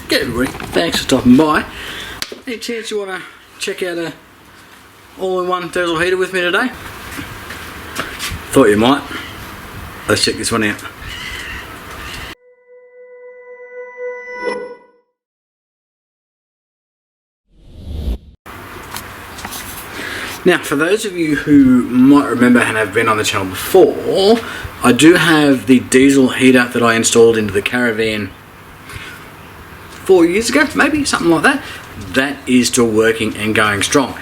G'day everybody, thanks for stopping by. Any chance you want to check out a all-in-one diesel heater with me today? Thought you might. Let's check this one out. Now, for those of you who might remember and have been on the channel before, I do have the diesel heater that I installed into the caravan 4 years ago, maybe, something like that. That is still working and going strong.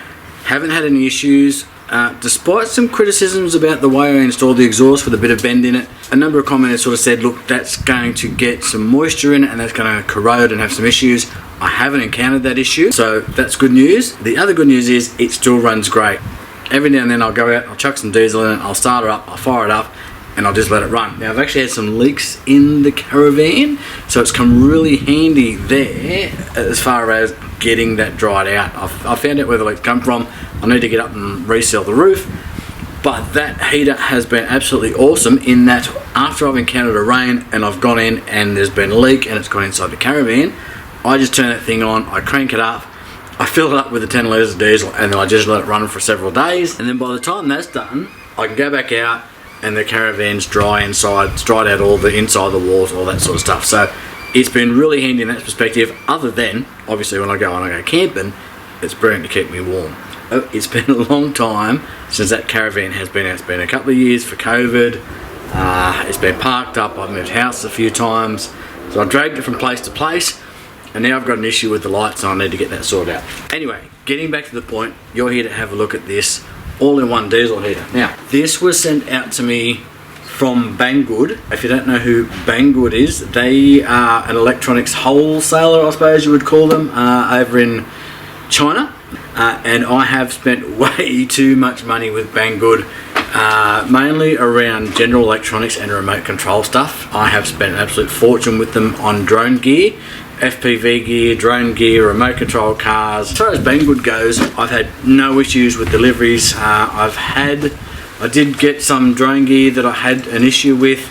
Haven't had any issues, despite some criticisms about the way I installed the exhaust with a bit of bend in it. A number of commenters sort of said, look, that's going to get some moisture in it and that's going to corrode and have some issues. I haven't encountered that issue, so that's good news. The other good news is it still runs great. Every now and then I'll go out, I'll chuck some diesel in it, I'll start her up, I'll fire it up, and I'll just let it run. Now, I've actually had some leaks in the caravan, so it's come really handy there as far as getting that dried out. I found out where the leaks come from. I need to get up and reseal the roof, but that heater has been absolutely awesome in that after I've encountered a rain and I've gone in and there's been a leak and it's gone inside the caravan, I just turn that thing on, I crank it up, I fill it up with the 10 litres of diesel, and then I just let it run for several days, and then by the time that's done, I can go back out and the caravan's dry inside. It's dried out all the inside the walls, all that sort of stuff. So it's been really handy in that perspective, other than obviously when I go camping, it's brilliant to keep me warm. It's been a long time since that caravan has been out. It's been a couple of years for COVID. It's been parked up. I've moved house a few times, so I've dragged it from place to place, and now I've got an issue with the lights and I need to get that sorted out. Anyway, getting back to the point, you're here to have a look at this all-in-one diesel heater. Now, this was sent out to me from Bangood. If you don't know who Bangood is, they are an electronics wholesaler, I suppose you would call them, over in China. And I have spent way too much money with Bangood, mainly around general electronics and remote control stuff. I have spent an absolute fortune with them on drone gear, FPV gear, drone gear, remote control cars. As far as Bangood goes, I've had no issues with deliveries. I did get some drone gear that I had an issue with,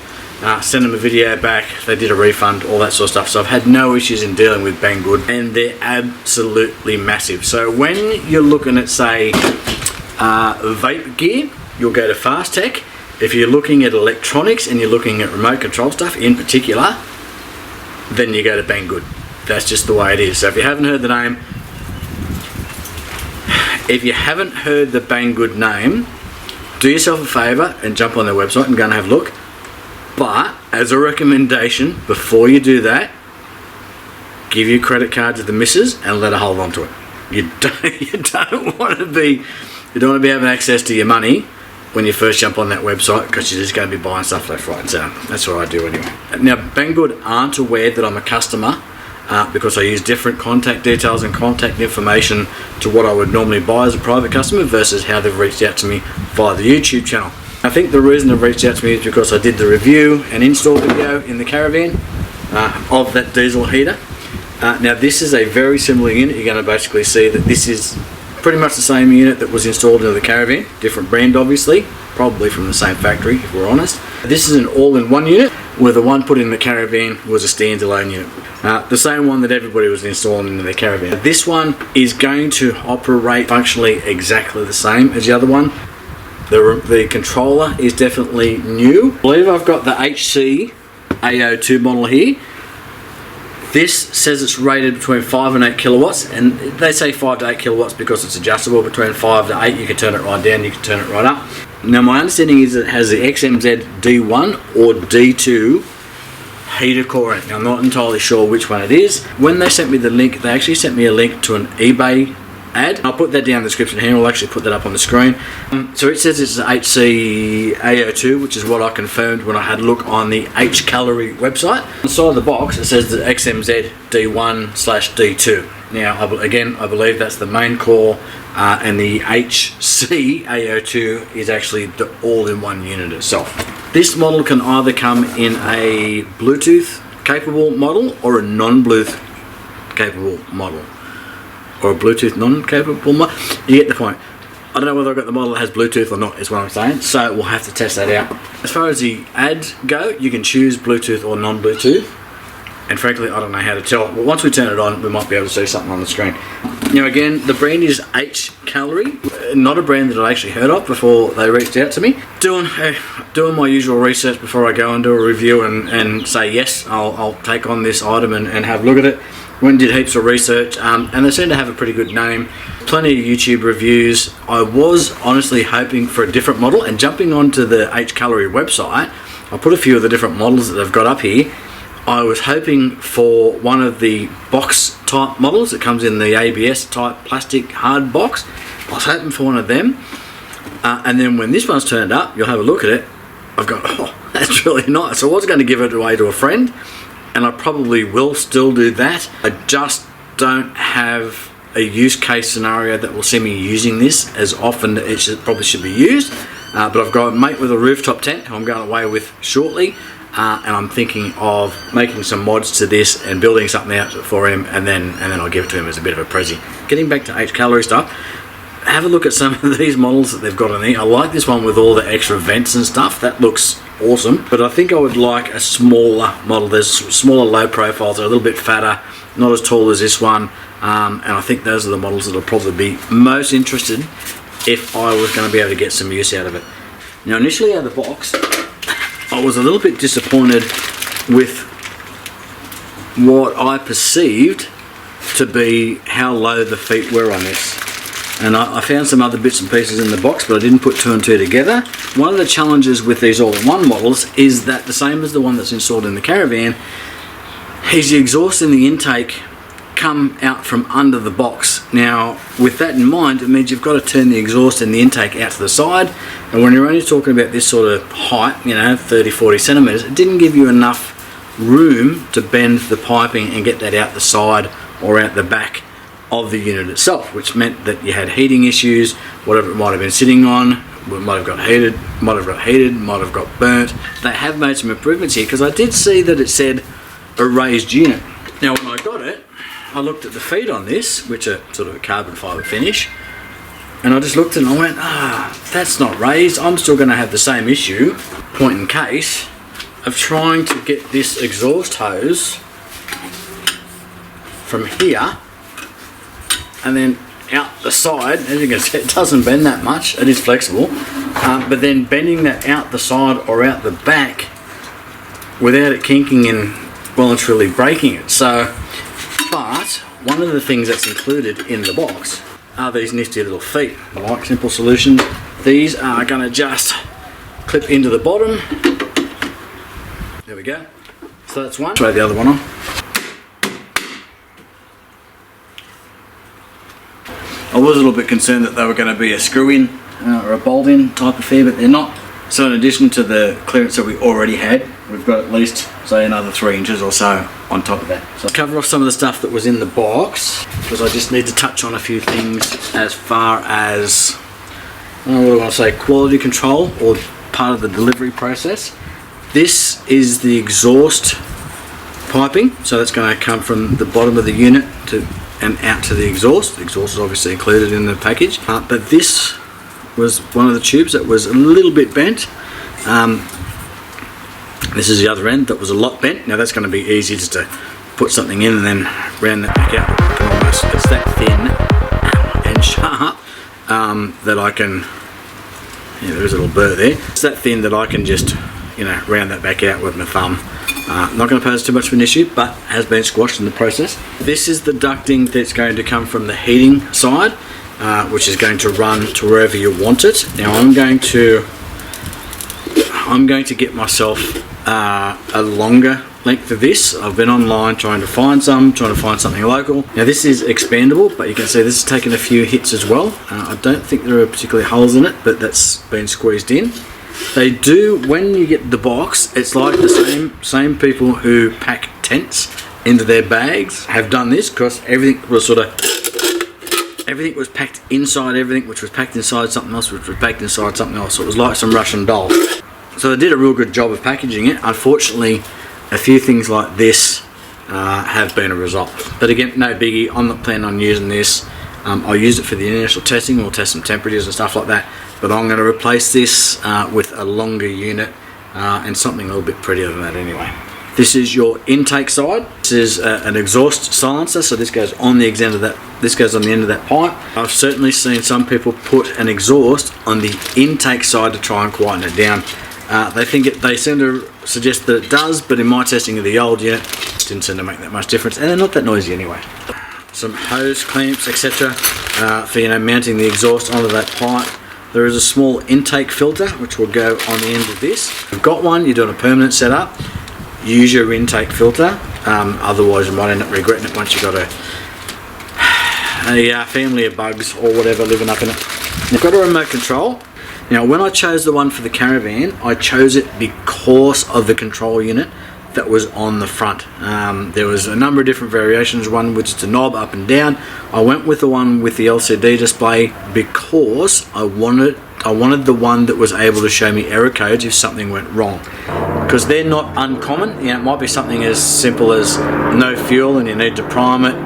sent them a video back, they did a refund, all that sort of stuff. So I've had no issues in dealing with Bangood, and they're absolutely massive. So when you're looking at, say, vape gear, you'll go to Fast Tech. If you're looking at electronics and you're looking at remote control stuff in particular, then you go to Bangood. That's just the way it is. So if you haven't heard the name, if you haven't heard the Bangood name, do yourself a favour and jump on their website and go and have a look. But as a recommendation, before you do that, give your credit card to the missus and let her hold on to it. You don't want to be having access to your money when you first jump on that website, because you're just going to be buying stuff left, right and centre. That's what I do anyway. Now, Bangood aren't aware that I'm a customer, because I use different contact details and contact information to what I would normally buy as a private customer versus how they've reached out to me via the YouTube channel. I think the reason they've reached out to me is because I did the review and install video in the caravan of that diesel heater. Now, this is a very similar unit. You're going to basically see that this is pretty much the same unit that was installed into the caravan, different brand obviously, probably from the same factory if we're honest. This is an all-in-one unit, where the one put in the caravan was a standalone unit. The same one that everybody was installing into the caravan. This one is going to operate functionally exactly the same as the other one. The controller is definitely new. I believe I've got the HCAO2 model here. This says it's rated between 5 and 8 kilowatts, and they say 5 to 8 kilowatts because it's adjustable. Between 5 to 8, you can turn it right down, you can turn it right up. Now, my understanding is it has the XMZ D1 or D2 heater core in it. Now, I'm not entirely sure which one it is. When they sent me the link, they actually sent me a link to an eBay ad. I'll put that down in the description here. I'll actually put that up on the screen. So it says it's an HCAO2, which is what I confirmed when I had a look on the HCalory website. On the side of the box, it says the XMZ D1/D2. Now, I believe that's the main core, and the HCAO2 is actually the all-in-one unit itself. This model can either come in a Bluetooth capable model or a non-Bluetooth capable model. Or a Bluetooth non-capable model. You get the point. I don't know whether I've got the model that has Bluetooth or not, is what I'm saying, so we'll have to test that out. As far as the ads go, you can choose Bluetooth or non-Bluetooth. and frankly I don't know how to tell. But once we turn it on, we might be able to see something on the screen. Now again, the brand is HCalory, not a brand that I actually heard of before they reached out to me. Doing my usual research before I go and do a review and say yes, I'll take on this item and have a look at it. Went and did heaps of research, and they seem to have a pretty good name. Plenty of YouTube reviews. I was honestly hoping for a different model, and jumping onto the HCalory website, I put a few of the different models that they've got up here. I was hoping for one of the box type models that comes in the ABS type plastic hard box. I was hoping for one of them, and then when this one's turned up, you'll have a look at it. I've got, oh, that's really nice. So I was going to give it away to a friend, and I probably will still do that. I just don't have a use case scenario that will see me using this as often as it probably should be used. But I've got a mate with a rooftop tent who I'm going away with shortly, and I'm thinking of making some mods to this and building something out for him, and then I'll give it to him as a bit of a present. Getting back to HCalory stuff, have a look at some of these models that they've got on there. I like this one with all the extra vents and stuff. That looks awesome, but I think I would like a smaller model. There's smaller low profiles, they're a little bit fatter, not as tall as this one, and I think those are the models that I'll probably be most interested if I was going to be able to get some use out of it. Now initially out of the box, I was a little bit disappointed with what I perceived to be how low the feet were on this. And I found some other bits and pieces in the box, but I didn't put two and two together. One of the challenges with these all-in-one models is that the same as the one that's installed in the caravan, is the exhaust and the intake come out from under the box. Now with that in mind, it means you've got to turn the exhaust and the intake out to the side, and when you're only talking about this sort of height, 30-40 centimeters, it didn't give you enough room to bend the piping and get that out the side or out the back of the unit itself, which meant that you had heating issues. Whatever it might have been sitting on, it might have got heated, might have got burnt. They have made some improvements here, because I did see that it said a raised unit. Now when I got it, I looked at the feet on this, which are sort of a carbon fibre finish, and I just looked and I went, that's not raised. I'm still going to have the same issue, point in case, of trying to get this exhaust hose from here and then out the side. As you can see, it doesn't bend that much, it is flexible, but then bending that out the side or out the back without it kinking and well and truly breaking it. So, but one of the things that's included in the box are these nifty little feet. I like simple solutions. These are going to just clip into the bottom. There we go. So that's one. Try the other one on. I was a little bit concerned that they were going to be a screw-in or a bolt-in type affair, but they're not. So in addition to the clearance that we already had, we've got at least, say, another 3 inches or so on top of that. So I'll cover off some of the stuff that was in the box, because I just need to touch on a few things as far as, what do I want to say, quality control, or part of the delivery process. This is the exhaust piping, so that's going to come from the bottom of the unit and out to the exhaust. The exhaust is obviously included in the package, but this was one of the tubes that was a little bit bent. This is the other end that was a lot bent. Now that's going to be easy just to put something in and then round that back out. It's that thin and sharp that I can, there is a little burr there. It's that thin that I can just, round that back out with my thumb. Not going to pose too much of an issue, but has been squashed in the process. This is the ducting that's going to come from the heating side, which is going to run to wherever you want it. Now I'm going to get myself a longer length of this. I've been online trying to find something local. Now this is expandable, but you can see this has taken a few hits as well. I don't think there are particularly holes in it, but that's been squeezed in. They do, when you get the box, it's like the same people who pack tents into their bags have done this, because everything was packed inside everything, which was packed inside something else, which was packed inside something else. So it was like some Russian doll. So they did a real good job of packaging it. Unfortunately, a few things like this have been a result. But again, no biggie. I'm not planning on using this. I'll use it for the initial testing. We'll test some temperatures and stuff like that. But I'm going to replace this with a longer unit and something a little bit prettier than that anyway. This is your intake side. This is an exhaust silencer, so this goes on the end of that. This goes on the end of that pipe. I've certainly seen some people put an exhaust on the intake side to try and quieten it down. They seem to suggest that it does, but in my testing of the old unit, it didn't seem to make that much difference, and they're not that noisy anyway. Some hose clamps, etc., for mounting the exhaust onto that pipe. There is a small intake filter which will go on the end of this. If you've got one, you're doing a permanent setup, use your intake filter, otherwise you might end up regretting it once you've got a family of bugs or whatever living up in it. You've got a remote control. Now when I chose the one for the caravan, I chose it because of the control unit that was on the front. There was a number of different variations, one which is a knob up and down. I went with the one with the LCD display because I wanted the one that was able to show me error codes if something went wrong, because they're not uncommon. It might be something as simple as no fuel and you need to prime it,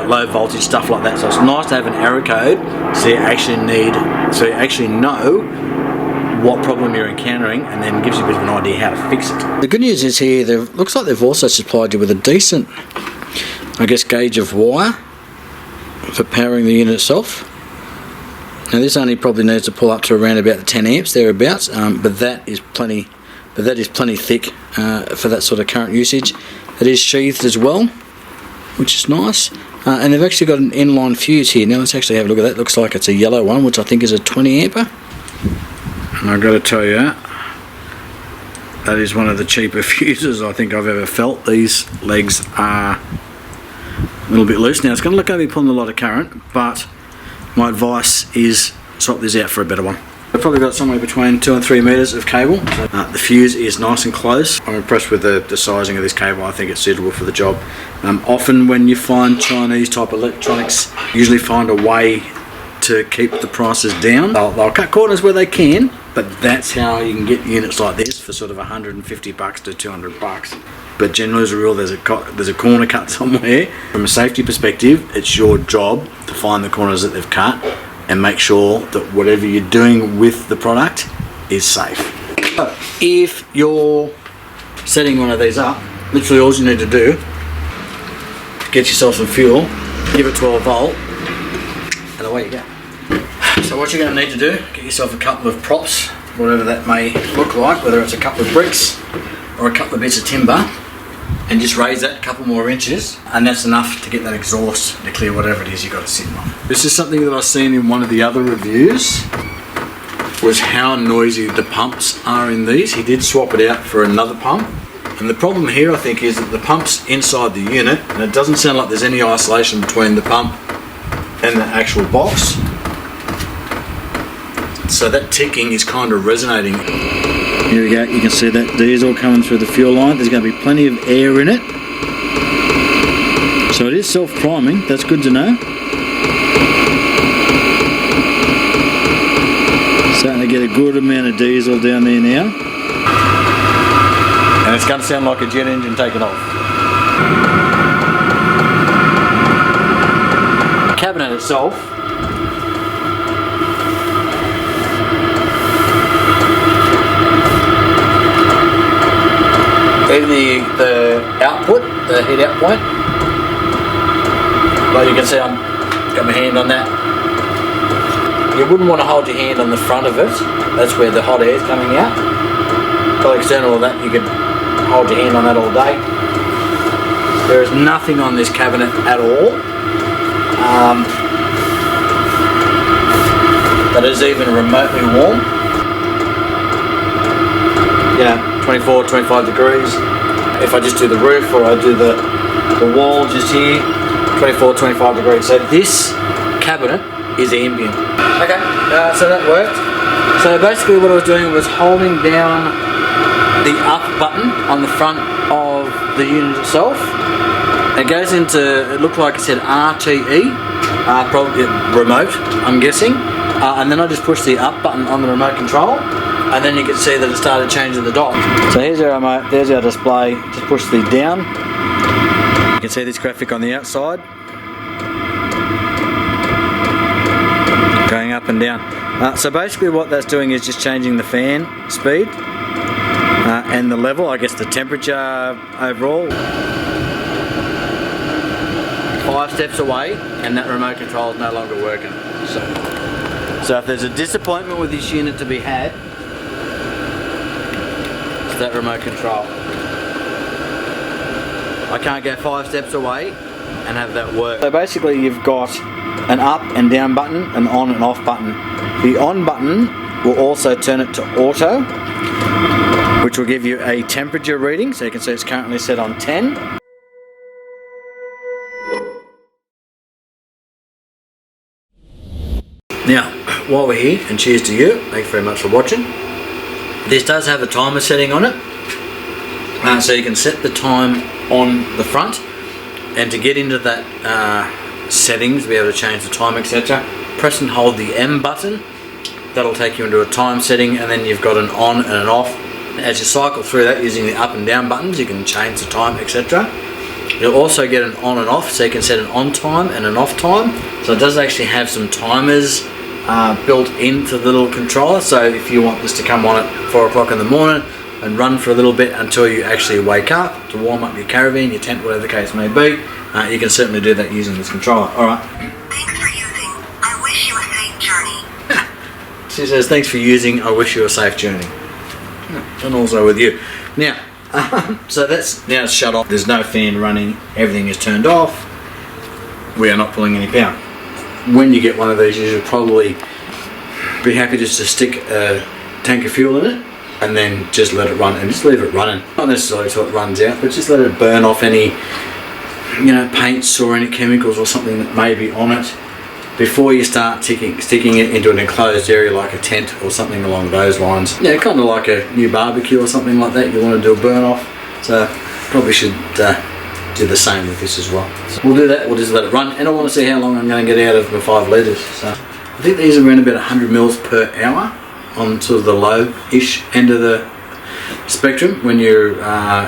low voltage stuff like that. So it's nice to have an error code so you actually know what problem you're encountering, and then gives you a bit of an idea how to fix it. The good news is here, looks like they've also supplied you with a decent, gauge of wire for powering the unit itself. Now this only probably needs to pull up to around about the 10 amps thereabouts, but that is plenty thick for that sort of current usage. It is sheathed as well, which is nice. And they've actually got an inline fuse here. Now let's actually have a look at that. It looks like it's a yellow one, which I think is a 20 ampere. And I've got to tell you, that is one of the cheaper fuses I think I've ever felt. These legs are a little bit loose. Now it's going to look like they're pulling a lot of current, but my advice is swap this out for a better one. I've probably got somewhere between 2 and 3 meters of cable. The fuse is nice and close. I'm impressed with the sizing of this cable. I think it's suitable for the job. Often when you find Chinese type electronics, usually find a way to keep the prices down. They'll cut corners where they can, but that's how you can get units like this for sort of $150 to $200. But generally as a rule, there's a corner cut somewhere. From a safety perspective, it's your job to find the corners that they've cut and make sure that whatever you're doing with the product is safe. So if you're setting one of these up, literally all you need to do, get yourself some fuel, give it 12 volt, and away you go. So what you're going to need to do, get yourself a couple of props, whatever that may look like, whether it's a couple of bricks or a couple of bits of timber, and just raise that a couple more inches, and that's enough to get that exhaust to clear whatever it is you've got to sit on. This is something that I've seen in one of the other reviews, was how noisy the pumps are in these. He did swap it out for another pump, and the problem here I think is that the pump's inside the unit, and it doesn't sound like there's any isolation between the pump and the actual box. So that ticking is kind of resonating. Here we go, you can see that diesel coming through the fuel line. There's going to be plenty of air in it. So it is self-priming, that's good to know. Starting to get a good amount of diesel down there now. And it's going to sound like a jet engine taking off. The cabinet itself, even the output, the heat out point, like you can see I've got my hand on that. You wouldn't want to hold your hand on the front of it, that's where the hot air is coming out. But external of that, you could hold your hand on that all day. There is nothing on this cabinet at all that is even remotely warm. 24, 25 degrees. If I just do the roof or I do the wall just here, 24, 25 degrees. So this cabinet is ambient. Okay, so that worked. So basically what I was doing was holding down the up button on the front of the unit itself. It goes into, it looked like it said RTE, probably remote, I'm guessing. And then I just pushed the up button on the remote control, and then you can see that it started changing the dot. So here's our remote, there's our display. Just push the down. You can see this graphic on the outside, going up and down. So basically what that's doing is just changing the fan speed. and the level, I guess the temperature overall. 5 steps away and that remote control is no longer working. So if there's a disappointment with this unit to be had, it's that remote control. I can't go 5 steps away and have that work. So basically you've got an up and down button, an on and off button. The on button will also turn it to auto, which will give you a temperature reading, so you can see it's currently set on 10. Now, while we're here, and cheers to you, thanks very much for watching. This does have a timer setting on it, so you can set the time on the front, and to get into that settings, to be able to change the time, etc., press and hold the M button. That'll take you into a time setting, and then you've got an on and an off. As you cycle through that using the up and down buttons, you can change the time, etc. You'll also get an on and off, so you can set an on time and an off time. So it does actually have some timers built into the little controller, so if you want this to come on at 4 o'clock in the morning and run for a little bit until you actually wake up to warm up your caravan, your tent, whatever the case may be, you can certainly do that using this controller. Alright. Thanks for using. I wish you a safe journey. She says, thanks for using, I wish you a safe journey. And also with you. Now, so that's now it's shut off. There's no fan running. Everything is turned off. We are not pulling any power. When you get one of these, you should probably be happy just to stick a tank of fuel in it and then just let it run and just leave it running. Not necessarily till it runs out, but just let it burn off any, you know, paints or any chemicals or something that may be on it before you start sticking it into an enclosed area like a tent or something along those lines. Yeah, kind of like a new barbecue or something like that. You want to do a burn off, so probably should do the same with this as well. So we'll do that. We'll just let it run, and I want to see how long I'm going to get out of the 5 litres. So I think these are around about 100 mils per hour on sort of the low-ish end of the spectrum when you're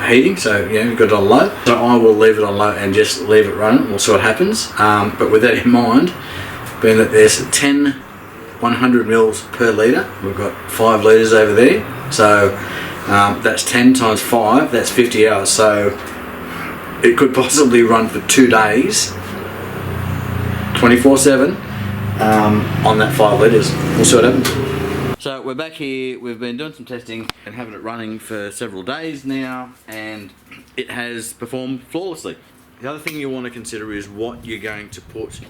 heating. So yeah, you've got it on low. So I will leave it on low and just leave it running. We'll see what happens. But with that in mind, being that there's 10 100 mils per litre, we've got 5 litres over there, so that's 10 times 5, that's 50 hours, so it could possibly run for 2 days 24/7 on that 5 litres. We'll see what happens. So we're back here, we've been doing some testing and having it running for several days now, and it has performed flawlessly. The other thing you want to consider is what you're going to put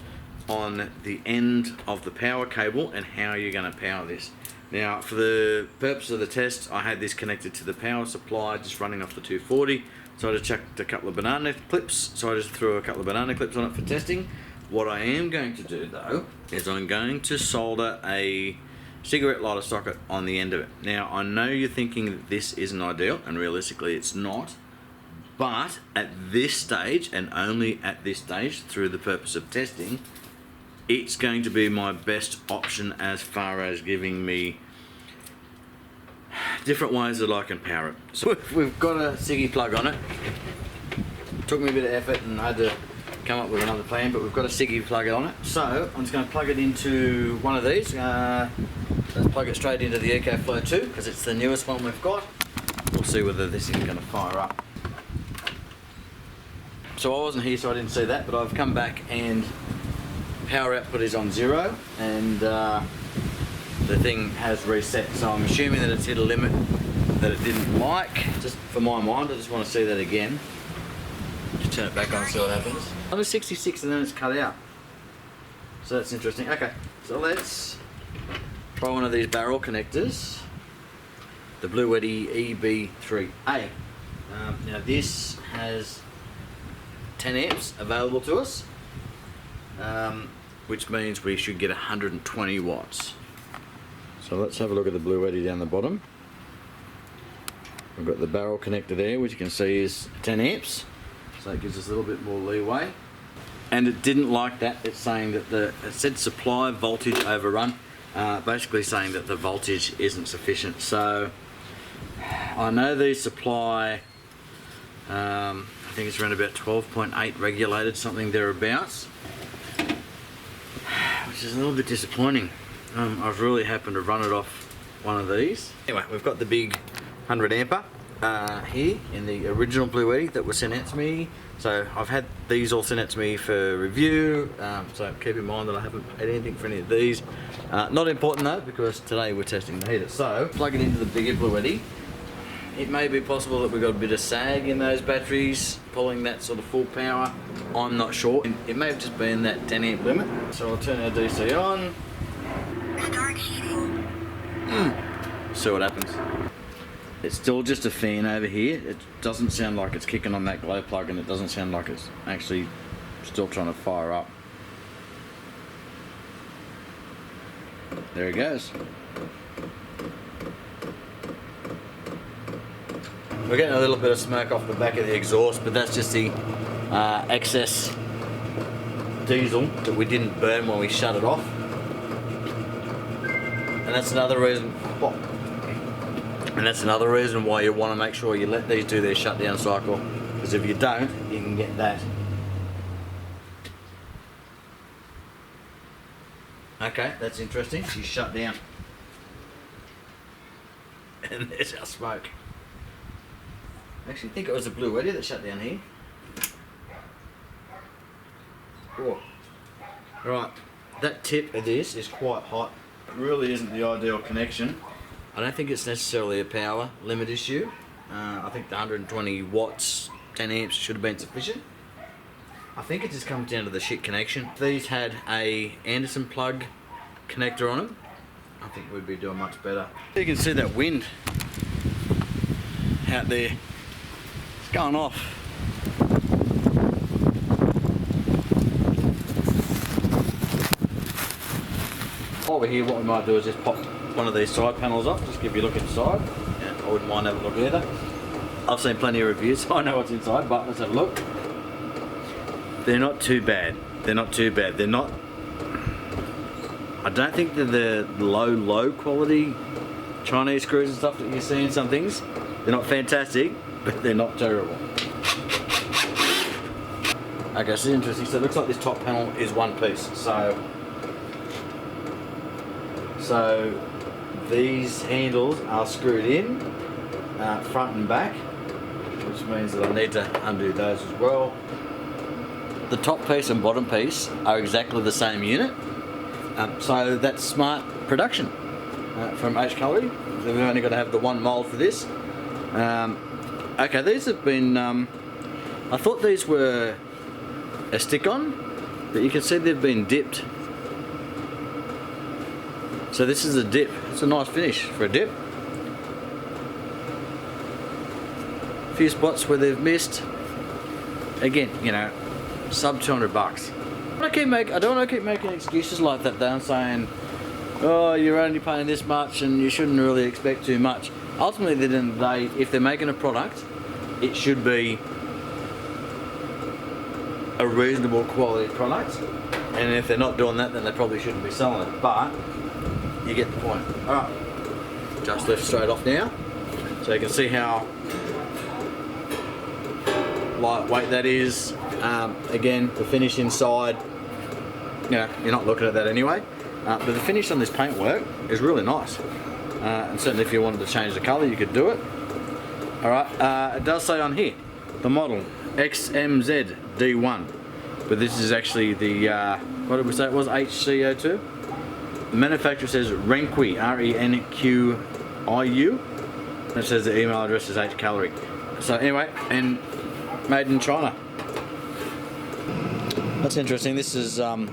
on the end of the power cable and how you're going to power this. Now, for the purpose of the test, I had this connected to the power supply, just running off the 240. So I just chucked a couple of banana clips. So I just threw a couple of banana clips on it for testing. What I am going to do though, is I'm going to solder a cigarette lighter socket on the end of it. Now, I know you're thinking that this isn't ideal, and realistically it's not. But at this stage, and only at this stage, through the purpose of testing, it's going to be my best option as far as giving me different ways that I can power it. So we've got a ciggy plug on it. Took me a bit of effort and I had to come up with another plan, but we've got a ciggy plug on it. So I'm just going to plug it into one of these. Let's plug it straight into the EcoFlow 2 because it's the newest one we've got. We'll see whether this is going to fire up. So I wasn't here, so I didn't see that, but I've come back and power output is on 0, and the thing has reset, so I'm assuming that it's hit a limit that it didn't like. Just for my mind, I just want to see that again. Just turn it back on and see what happens. On 66 and then it's cut out. So that's interesting. Okay, so let's try one of these barrel connectors. The Bluetti EB3A. Now this has 10 amps available to us. Which means we should get 120 watts. So let's have a look at the Bluetti down the bottom. We've got the barrel connector there, which you can see is 10 amps. So it gives us a little bit more leeway. And it didn't like that. It's saying that it said supply voltage overrun, basically saying that the voltage isn't sufficient. So I know these supply, I think it's around about 12.8 regulated, something thereabouts. Which is a little bit disappointing. I've really happened to run it off one of these. Anyway, we've got the big 100 amper. here in the original Blue Eddy that was sent out to me. So I've had these all sent out to me for review, so keep in mind that I haven't paid anything for any of these. Not important though, because today we're testing the heater. So plug it into the bigger Blue Eddy. It may be possible that we've got a bit of sag in those batteries, pulling that sort of full power. I'm not sure. It may have just been that 10 amp limit. So I'll turn our DC on. Start heating. See what happens. It's still just a fan over here. It doesn't sound like it's kicking on that glow plug, and it doesn't sound like it's actually still trying to fire up. There it goes. We're getting a little bit of smoke off the back of the exhaust, but that's just the excess diesel that we didn't burn when we shut it off. And that's another reason. And that's another reason why you want to make sure you let these do their shutdown cycle, because if you don't, you can get that. Okay, that's interesting. She's shut down. And there's our smoke. I actually think it was a Blue Eddy that shut down here. Oh. Right, that tip of this is quite hot. It really isn't the ideal connection. I don't think it's necessarily a power limit issue. I think the 120 watts, 10 amps should have been sufficient. I think it just comes down to the shit connection. If these had a Anderson plug connector on them, I think we'd be doing much better. You can see that wind out there. It's going off. While we're here, what we might do is just pop one of these side panels up, just give you a look inside. Yeah, I wouldn't mind having a look either. I've seen plenty of reviews, so I know what's inside, but let's have a look. They're not too bad. They're not too bad. They're not... I don't think they're the low quality Chinese screws and stuff that you see in some things. They're not fantastic, but they're not terrible. Okay, so this is interesting. So it looks like this top panel is one piece. So these handles are screwed in front and back, which means that I need to undo those as well. The top piece and bottom piece are exactly the same unit, so that's smart production from HCalory. We've only got to have the one mould for this. Okay, these have been, I thought these were a stick-on, but you can see they've been dipped. So this is a dip. It's a nice finish for a dip. A few spots where they've missed. Again, you know, sub 200 bucks. I don't want to keep making excuses like that though, and saying, oh, you're only paying this much and you shouldn't really expect too much. Ultimately, at the end of the day, if they're making a product, it should be a reasonable quality product. And if they're not doing that, then they probably shouldn't be selling it. But you get the point. Alright, just lift straight off now. So you can see how lightweight that is. Again, the finish inside, you know, you're not looking at that anyway. But the finish on this paintwork is really nice. And certainly if you wanted to change the colour, you could do it. Alright, it does say on here, the model XMZ-D1. But this is actually the, what did we say it was, HCO2? The manufacturer says Renqui, R-E-N-Q-I-U. That says the email address is HCalory. So anyway, and made in China. That's interesting. This is, oh,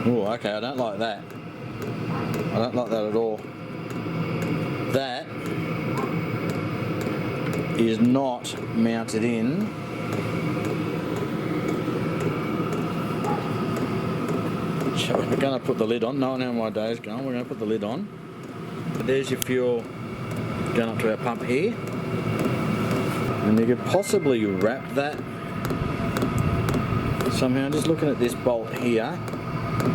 okay, I don't like that. I don't like that at all. That is not mounted in. We're going to put the lid on. No one how my day's going. We're going to put the lid on. But there's your fuel going up to our pump here. And you could possibly wrap that somehow. Just looking at this bolt here.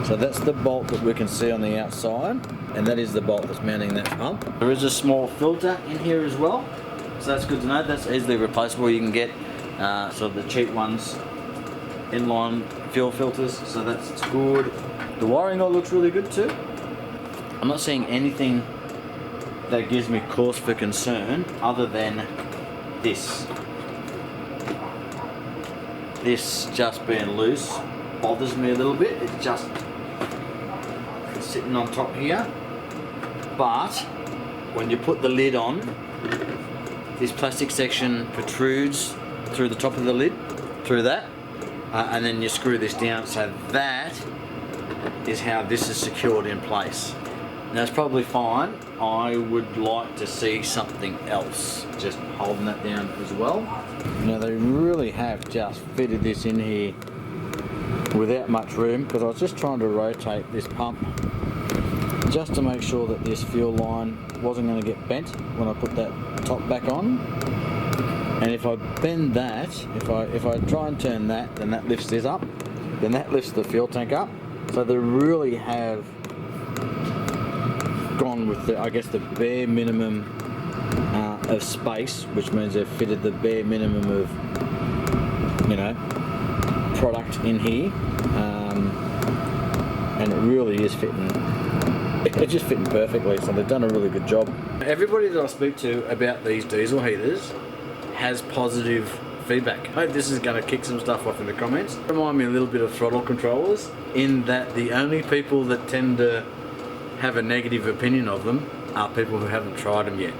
So that's the bolt that we can see on the outside. And that is the bolt that's mounting that pump. There is a small filter in here as well. So that's good to know. That's easily replaceable. You can get sort of the cheap ones, inline fuel filters. So that's good. The wiring all looks really good too. I'm not seeing anything that gives me cause for concern other than this. This just being loose bothers me a little bit. It's just sitting on top here. But when you put the lid on, this plastic section protrudes through the top of the lid, through that, and then you screw this down. So that is how this is secured in place. Now it's probably fine. I would like to see something else just holding that down as well. Now they really have just fitted this in here without much room, because I was just trying to rotate this pump just to make sure that this fuel line wasn't going to get bent when I put that top back on. And if I bend that, if I try and turn that, then that lifts this up, then that lifts the fuel tank up. So they really have gone with the, I guess, the bare minimum of space, which means they've fitted the bare minimum of, you know, product in here, and it really is fitting. It's just fitting perfectly, so they've done a really good job. Everybody that I speak to about these diesel heaters has positive feedback. I hope this is going to kick some stuff off in the comments. Remind me a little bit of throttle controllers, in that the only people that tend to have a negative opinion of them are people who haven't tried them yet.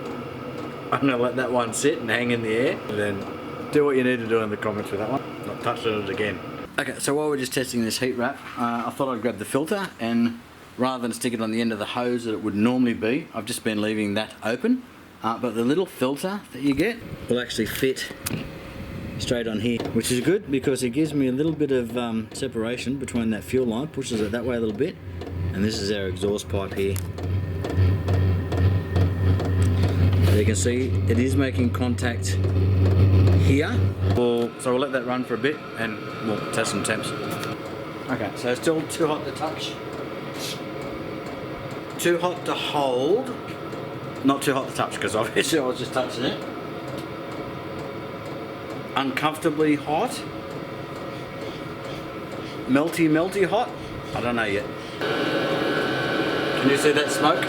I'm going to let that one sit and hang in the air, and then do what you need to do in the comments with that one. Not touching it again. Okay, so while we're just testing this heat wrap, I thought I'd grab the filter, and rather than stick it on the end of the hose that it would normally be, I've just been leaving that open. But the little filter that you get will actually fit straight on here, which is good because it gives me a little bit of separation between that fuel line, pushes it that way a little bit, and this is our exhaust pipe here. You can see it is making contact here. So we'll let that run for a bit and we'll test some temps. Okay, so it's still too hot to touch. Too hot to hold. Not too hot to touch, because obviously I was just touching it. Uncomfortably hot. Melty hot. I don't know yet. Can you see that smoke?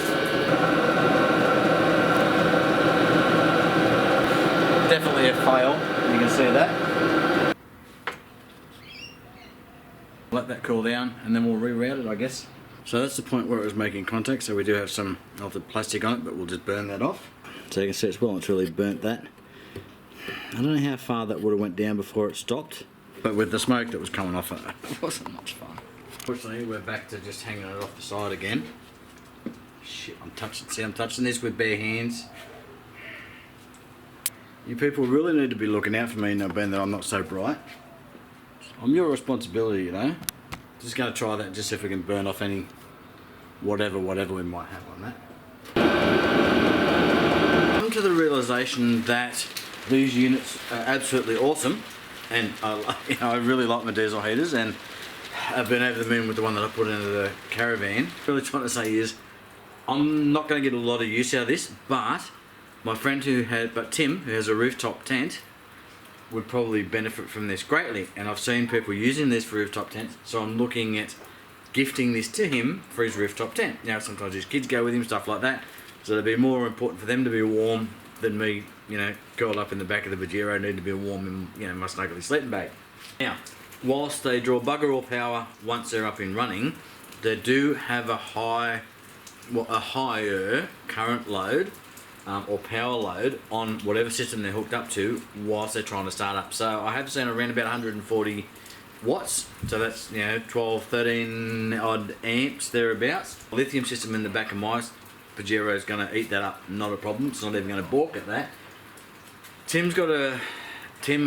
Definitely a fail. You can see that. Let that cool down and then we'll reroute it, I guess. So that's the point where it was making contact, so we do have some of the plastic on it, but we'll just burn that off. So you can see it's well and truly burnt that. I don't know how far that would have went down before it stopped, but with the smoke that was coming off it, it wasn't much fun. Fortunately, we're back to just hanging it off the side again. Shit, I'm touching this with bare hands. You people really need to be looking out for me now, being that I'm not so bright. I'm your responsibility, you know. Just going to try that, just see if we can burn off any whatever we might have on that. Come to the realisation that these units are absolutely awesome, and I really like my diesel heaters, and I've been over the moon with the one that I put into the caravan. What I'm really trying to say is, I'm not going to get a lot of use out of this, but my friend Tim, who has a rooftop tent, would probably benefit from this greatly, and I've seen people using this for rooftop tents, so I'm looking at gifting this to him for his rooftop tent. Now sometimes his kids go with him, stuff like that, so it'd be more important for them to be warm than me, you know, curled up in the back of the Pajero, need to be warm in, you know, my snuggly sleeping bag. Now, whilst they draw bugger all power once they're up and running, they do have a higher current load or power load on whatever system they're hooked up to whilst they're trying to start up. So I have seen around about 140 watts, so that's, you know, 12, 13 odd amps thereabouts. The lithium system in the back of my Pajero is going to eat that up, not a problem. It's not even going to balk at that. Tim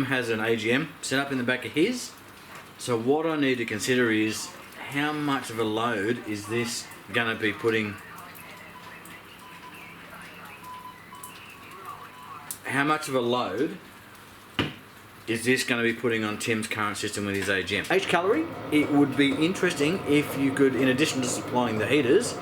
has an AGM set up in the back of his, so what I need to consider is how much of a load is this going to be putting. How much of a load is this going to be putting on Tim's current system with his AGM? HCalory, it would be interesting if you could, in addition to supplying the heaters,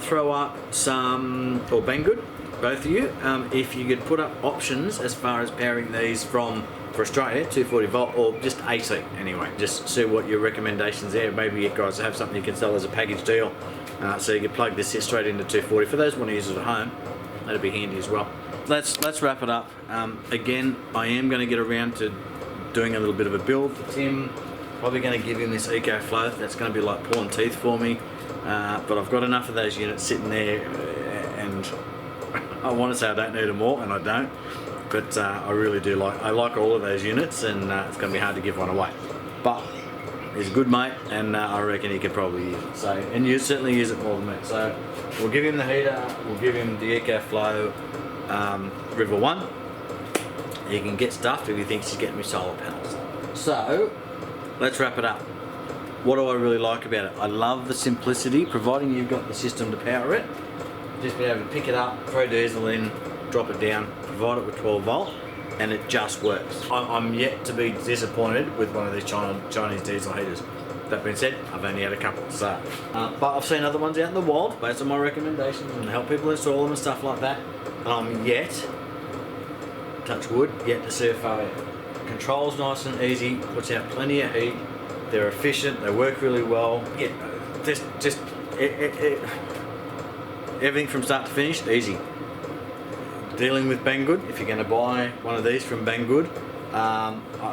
throw up some, or Bangood, both of you, if you could put up options as far as powering these for Australia, 240 volt, or just AC anyway. Just see what your recommendations are. Maybe you guys have something you can sell as a package deal, so you can plug this straight into 240 for those who want to use it at home. that'd be handy as well. Let's wrap it up. Again, I am going to get around to doing a little bit of a build for Tim. Probably going to give him this EcoFlow. That's going to be like pulling teeth for me. But I've got enough of those units sitting there, and I want to say I don't need them all, and I don't. But I really do I like all of those units, and it's going to be hard to give one away. But he's a good mate, and I reckon he could probably use it. So, and you certainly use it more than me. So we'll give him the heater, we'll give him the EcoFlow River 1. He can get stuffed if he thinks he's getting me solar panels. So let's wrap it up. What do I really like about it? I love the simplicity, providing you've got the system to power it. Just be able to pick it up, throw diesel in, drop it down, provide it with 12 volt, and it just works. I'm yet to be disappointed with one of these Chinese diesel heaters. That being said, I've only had a couple, so. But I've seen other ones out in the wild based on my recommendations and help people install them and stuff like that. And I'm yet, touch wood, yet to see a failure. Controls nice and easy, puts out plenty of heat. They're efficient, they work really well. Yeah, everything from start to finish, easy. Dealing with Bangood, if you're going to buy one of these from Bangood,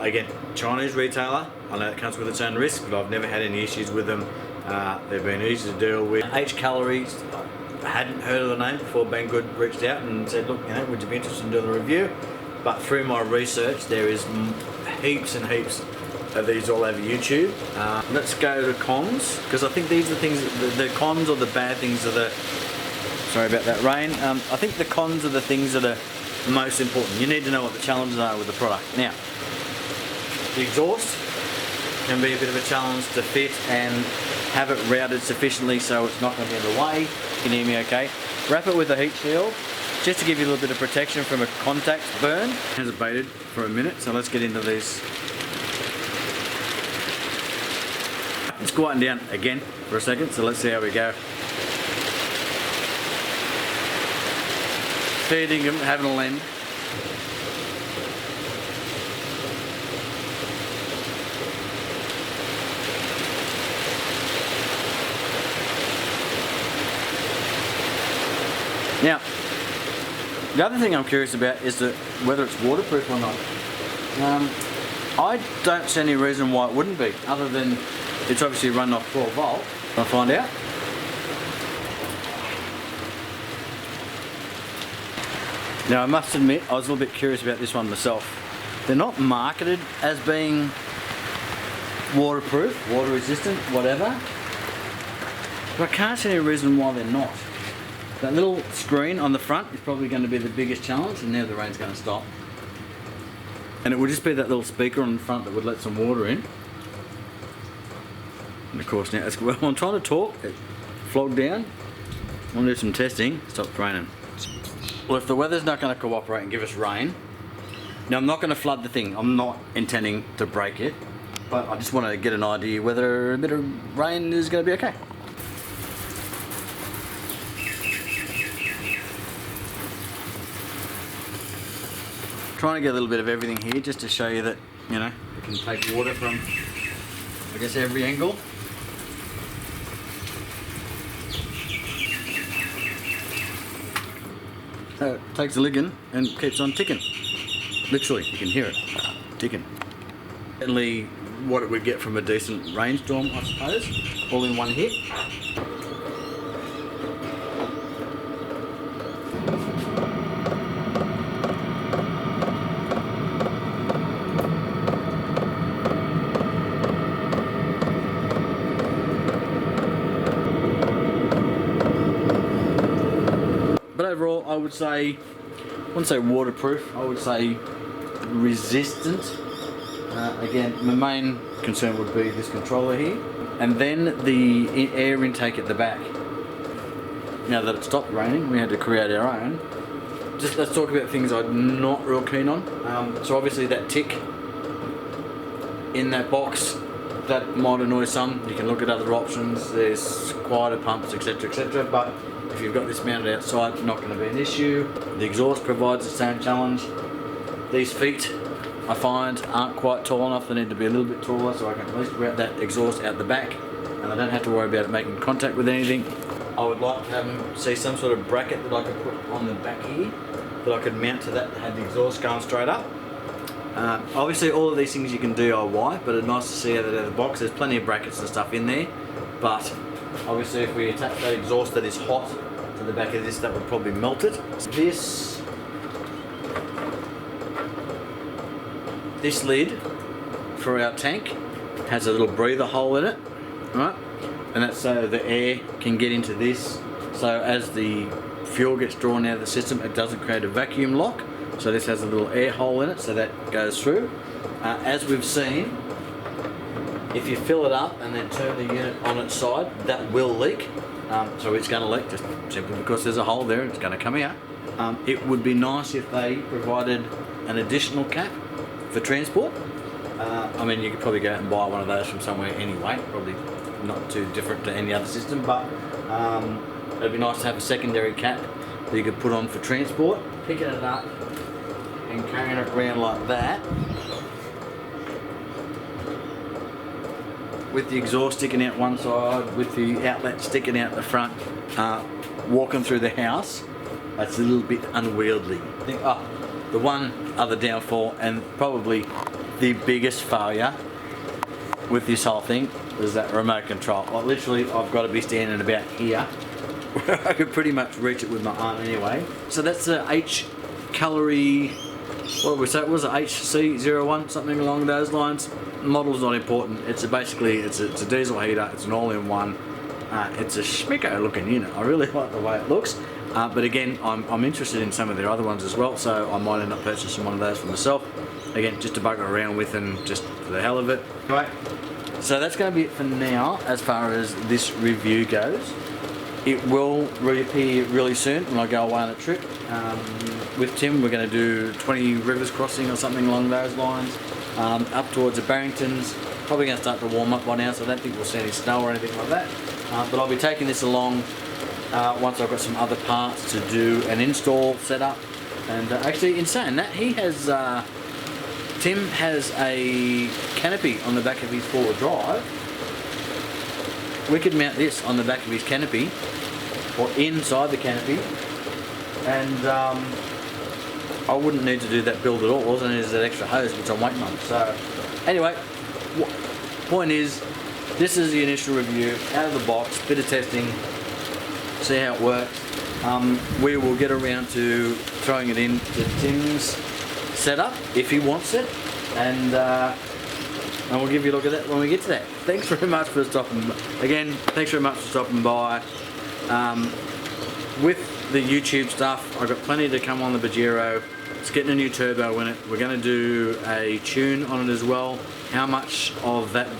again, Chinese retailer, I know it comes with its own risk, but I've never had any issues with them. They've been easy to deal with. HCalory, I hadn't heard of the name before Bangood reached out and said, look, would you be interested in doing a review? But through my research, there is heaps and heaps of these all over YouTube. Let's go to cons, because I think these are the things, the cons or the bad things are the, sorry about that rain, I think the cons are the things that are most important. You need to know what the challenges are with the product. Now, the exhaust can be a bit of a challenge to fit and have it routed sufficiently so it's not going to be in the way. You can hear me okay. Wrap it with a heat shield, just to give you a little bit of protection from a contact burn. It has abated for a minute, so let's get into these. It's quieting down again for a second, so let's see how we go. Feeding them, having a lend. Now, the other thing I'm curious about is whether it's waterproof or not. I don't see any reason why it wouldn't be, other than it's obviously run off 12 volt. I'll find out. Now I must admit, I was a little bit curious about this one myself. They're not marketed as being waterproof, water resistant, whatever. But I can't see any reason why they're not. That little screen on the front is probably going to be the biggest challenge, and now the rain's going to stop. And it would just be that little speaker on the front that would let some water in. And of course now, well, I'm trying to talk, it flogged down. I want to do some testing, stopped raining. Well, if the weather's not going to cooperate and give us rain, now I'm not going to flood the thing, I'm not intending to break it, but I just want to get an idea whether a bit of rain is going to be okay. Trying to get a little bit of everything here just to show you that, you know, we can take water from, I guess, every angle. So it takes a licking and keeps on ticking. Literally, you can hear it ticking. Certainly what it would get from a decent rainstorm, I suppose, all in one hit. But overall, I wouldn't say waterproof, I would say resistant. Again, my main concern would be this controller here, and then the air intake at the back. Now that it stopped raining, we had to create our own. Just let's talk about things I'm not real keen on. So obviously that tick in that box, that might annoy some. You can look at other options, there's quieter pumps, etc, etc, but if you've got this mounted outside, not going to be an issue. The exhaust provides the same challenge. These feet, I find, aren't quite tall enough. They need to be a little bit taller so I can at least route that exhaust out the back and I don't have to worry about it making contact with anything. I would like to see some sort of bracket that I could put on the back here that I could mount to that had the exhaust going straight up. Obviously all of these things you can DIY, but it's nice to see how they're out of the box. There's plenty of brackets and stuff in there, but obviously if we attach that exhaust that is hot to the back of this, that would probably melt it. This lid for our tank has a little breather hole in it, right? And that's so the air can get into this, so as the fuel gets drawn out of the system, it doesn't create a vacuum lock. So this has a little air hole in it, so that goes through. As we've seen, if you fill it up and then turn the unit on its side, that will leak. So it's going to leak just simply because there's a hole there and it's going to come out. It would be nice if they provided an additional cap for transport. I mean, you could probably go out and buy one of those from somewhere anyway, probably not too different to any other system, but it'd be nice to have a secondary cap that you could put on for transport. Picking it up and carrying it around like that, with the exhaust sticking out one side, with the outlet sticking out the front, walking through the house, that's a little bit unwieldy. I think, the one other downfall, and probably the biggest failure with this whole thing, is that remote control. Like literally, I've got to be standing about here, where I could pretty much reach it with my arm anyway. So that's the HCalory, what we say, it was a HC01, something along those lines. Model's not important. It's basically it's a diesel heater. It's an all-in-one. It's a schmicko looking unit. I really like the way it looks. But again, I'm interested in some of their other ones as well, so I might end up purchasing one of those for myself. Again, just to bugger around with and just for the hell of it. Right. So that's going to be it for now as far as this review goes. It will reappear really soon when I go away on a trip. With Tim, we're going to do 20 rivers crossing or something along those lines. Up towards the Barringtons. Probably going to start to warm up by now, so I don't think we'll see any snow or anything like that. But I'll be taking this along once I've got some other parts to do an install setup. And actually, in saying that, he has Tim has a canopy on the back of his four-wheel drive. We could mount this on the back of his canopy or inside the canopy, and I wouldn't need to do that build at all. All I need is that extra hose which I'm waiting on. So anyway, point is, this is the initial review, out of the box, bit of testing, see how it works. We will get around to throwing it into Tim's setup if he wants it, and we'll give you a look at that when we get to that. Thanks very much for stopping by. Again, thanks very much for stopping by. With the YouTube stuff, I've got plenty to come on the Pajero. It's getting a new turbo in it. We're going to do a tune on it as well. How much of that I'm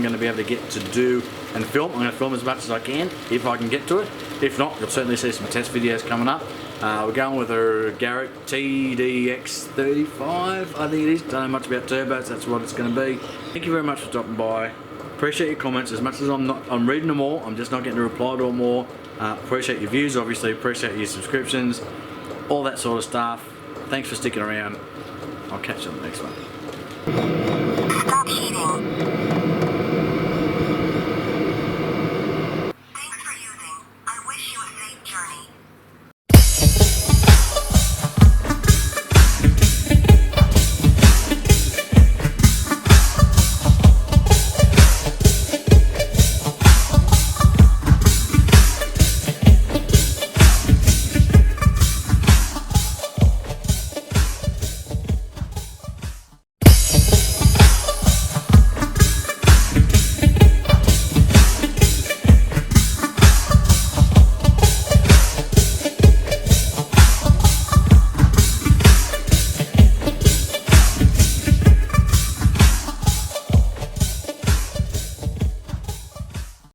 going to be able to get to do and film. I'm going to film as much as I can if I can get to it. If not, you'll certainly see some test videos coming up. We're going with a Garrett TDX35, I think it is. Don't know much about turbos, that's what it's going to be. Thank you very much for stopping by. Appreciate your comments. As much as I'm reading them all, I'm just not getting to reply to them all. Appreciate your views, obviously. Appreciate your subscriptions, all that sort of stuff. Thanks for sticking around. I'll catch you on the next one.